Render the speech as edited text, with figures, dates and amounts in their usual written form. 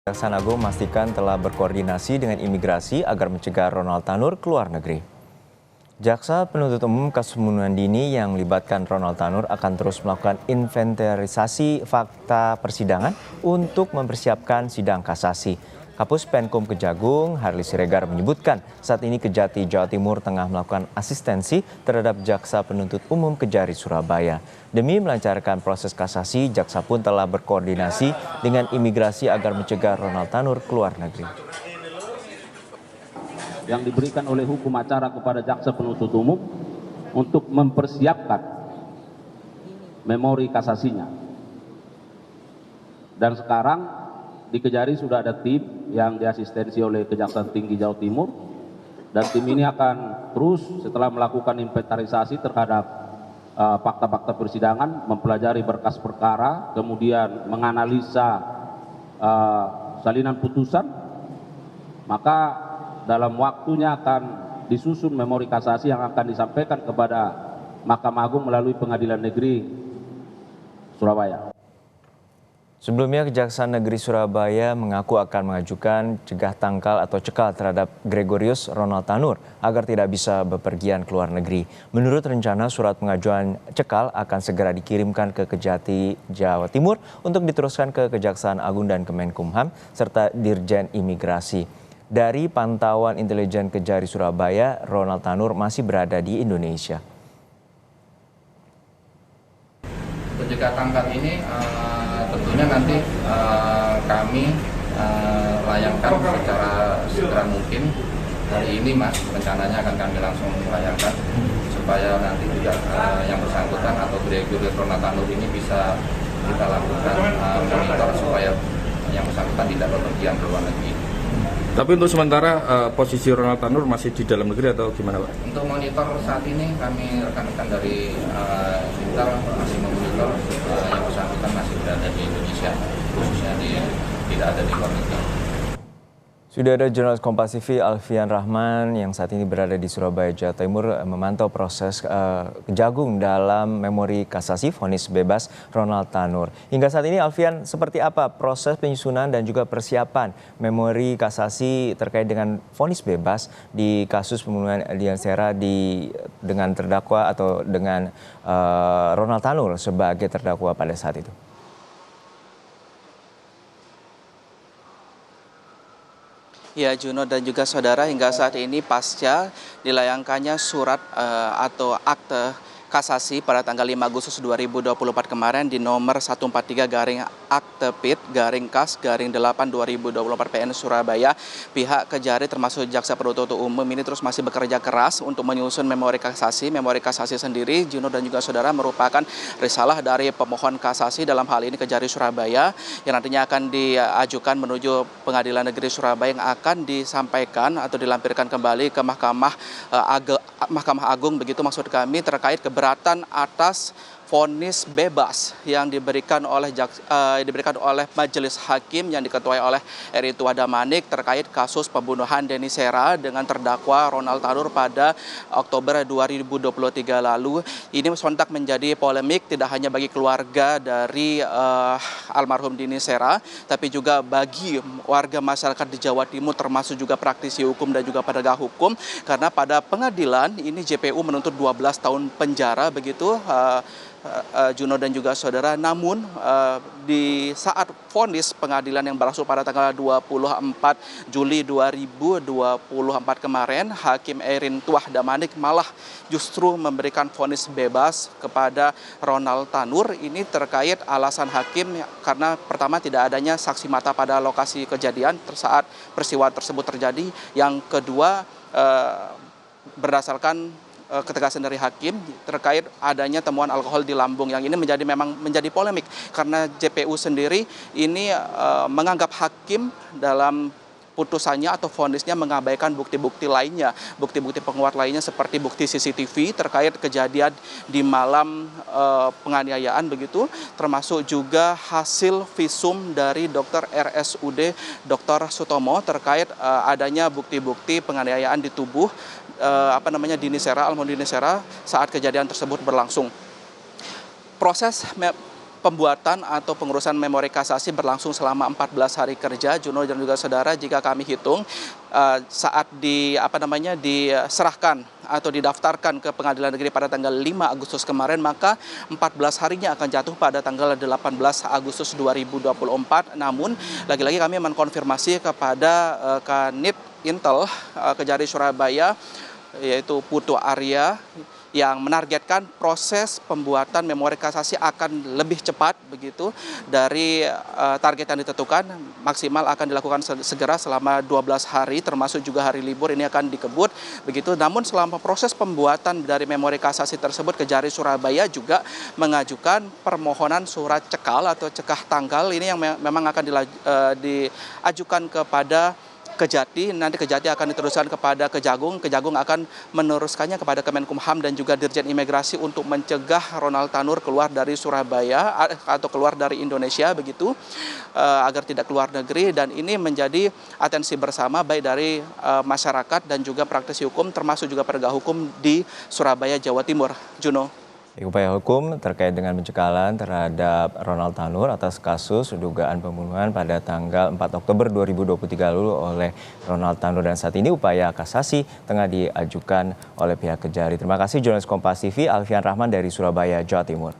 Kejaksaan Agung memastikan telah berkoordinasi dengan imigrasi agar mencegah Ronald Tanur keluar negeri. Jaksa penuntut umum kasus pembunuhan dini yang melibatkan Ronald Tanur akan terus melakukan inventarisasi fakta persidangan untuk mempersiapkan sidang kasasi. Kapus Penkum Kejagung, Harli Siregar menyebutkan saat ini Kejati Jawa Timur tengah melakukan asistensi terhadap Jaksa Penuntut Umum Kejari Surabaya. Demi melancarkan proses kasasi, Jaksa pun telah berkoordinasi dengan imigrasi agar mencegah Ronald Tanur keluar negeri. Yang diberikan oleh hukum acara kepada Jaksa Penuntut Umum untuk mempersiapkan memori kasasinya. Dan sekarang di Kejari sudah ada tim yang diasistensi oleh Kejaksaan Tinggi Jawa Timur, dan tim ini akan terus setelah melakukan inventarisasi terhadap fakta-fakta persidangan, mempelajari berkas perkara, kemudian menganalisa salinan putusan, maka dalam waktunya akan disusun memori kasasi yang akan disampaikan kepada Mahkamah Agung melalui Pengadilan Negeri Surabaya. Sebelumnya, Kejaksaan Negeri Surabaya mengaku akan mengajukan cegah tangkal atau cekal terhadap Gregorius Ronald Tanur agar tidak bisa bepergian ke luar negeri. Menurut rencana, surat pengajuan cekal akan segera dikirimkan ke Kejati Jawa Timur untuk diteruskan ke Kejaksaan Agung dan Kemenkumham serta Dirjen Imigrasi. Dari pantauan intelijen Kejari Surabaya, Ronald Tanur masih berada di Indonesia. Cegah tangkal ini tentunya nanti kami layangkan secara segera mungkin. Hari ini Mas, rencananya akan kami langsung layangkan supaya nanti juga yang bersangkutan atau Gregorius Ronald Tanur ini bisa kita lakukan monitor supaya yang bersangkutan tidak bepergian ke luar negeri. Tapi untuk sementara posisi Ronald Tanur masih di dalam negeri atau gimana Pak? Untuk monitor saat ini kami rekan-rekan dari Intel masih memonitor yang bersangkutan masih berada di Indonesia, khususnya tidak ada di luar negeri. Sudah ada jurnalis Kompas TV Alfian Rahman yang saat ini berada di Surabaya, Jawa Timur memantau proses Kejagung dalam memori kasasi vonis bebas Ronald Tanur. Hingga saat ini Alfian, seperti apa proses penyusunan dan juga persiapan memori kasasi terkait dengan vonis bebas di kasus pembunuhan Eldian Sera dengan terdakwa atau dengan Ronald Tanur sebagai terdakwa pada saat itu? Ya, Juno dan juga saudara, hingga saat ini pasca dilayangkannya surat atau akte kasasi pada tanggal 5 Agustus 2024 kemarin di nomor 143-AKT-PIT-KAS-8/2024 PN Surabaya, pihak Kejari termasuk Jaksa Penuntut Umum ini terus masih bekerja keras untuk menyusun memori kasasi. Memori kasasi sendiri, Juno dan juga saudara, merupakan risalah dari pemohon kasasi dalam hal ini Kejari Surabaya yang nantinya akan diajukan menuju Pengadilan Negeri Surabaya yang akan disampaikan atau dilampirkan kembali ke Mahkamah Agung, begitu maksud kami, terkait keberatan atas vonis bebas yang diberikan oleh majelis hakim yang diketuai oleh Eri Tua Damanik terkait kasus pembunuhan Denny Sera dengan terdakwa Ronald Tanur pada Oktober 2023 lalu. Ini sontak menjadi polemik tidak hanya bagi keluarga dari almarhum Denny Sera, tapi juga bagi warga masyarakat di Jawa Timur termasuk juga praktisi hukum dan juga penegak hukum, karena pada pengadilan ini JPU menuntut 12 tahun penjara begitu, Juno dan juga saudara. Namun di saat vonis pengadilan yang berlangsung pada tanggal 24 Juli 2024 kemarin, Hakim Erin Tuah Damanik malah justru memberikan vonis bebas kepada Ronald Tanur. Ini terkait alasan hakim karena pertama tidak adanya saksi mata pada lokasi kejadian saat peristiwa tersebut terjadi. Yang kedua, berdasarkan ketegasan dari hakim terkait adanya temuan alkohol di lambung, yang ini memang menjadi polemik karena JPU sendiri ini menganggap hakim dalam putusannya atau vonisnya mengabaikan bukti-bukti lainnya, bukti-bukti penguat lainnya seperti bukti CCTV terkait kejadian di malam penganiayaan begitu, termasuk juga hasil visum dari dokter RSUD Dr. Sutomo terkait adanya bukti-bukti penganiayaan di tubuh Denny Sera, almarhum Denny Sera saat kejadian tersebut berlangsung. Proses pembuatan atau pengurusan memori kasasi berlangsung selama 14 hari kerja, Juno dan juga saudara. Jika kami hitung saat diserahkan atau didaftarkan ke Pengadilan Negeri pada tanggal 5 Agustus kemarin, maka 14 harinya akan jatuh pada tanggal 18 Agustus 2024. Namun lagi-lagi kami mengkonfirmasi kepada Kanit Intel Kejari Surabaya, yaitu Putu Arya, yang menargetkan proses pembuatan memori kasasi akan lebih cepat begitu dari target yang ditentukan. Maksimal akan dilakukan segera selama 12 hari, termasuk juga hari libur ini akan dikebut begitu. Namun selama proses pembuatan dari memori kasasi tersebut, Kejari Surabaya juga mengajukan permohonan surat cekal atau cekah tanggal ini yang memang akan diajukan kepada Kejati. Nanti Kejati akan diteruskan kepada Kejagung akan meneruskannya kepada Kemenkumham dan juga Dirjen Imigrasi untuk mencegah Ronald Tanur keluar dari Surabaya atau keluar dari Indonesia begitu, agar tidak keluar negeri. Dan ini menjadi atensi bersama baik dari masyarakat dan juga praktisi hukum, termasuk juga penegak hukum di Surabaya, Jawa Timur. Juno. Upaya hukum terkait dengan pencegahan terhadap Ronald Tanur atas kasus dugaan pembunuhan pada tanggal 4 Oktober 2023 lalu oleh Ronald Tanur, dan saat ini upaya kasasi tengah diajukan oleh pihak Kejari. Terima kasih jurnalis Kompas TV Alfian Rahman dari Surabaya, Jawa Timur.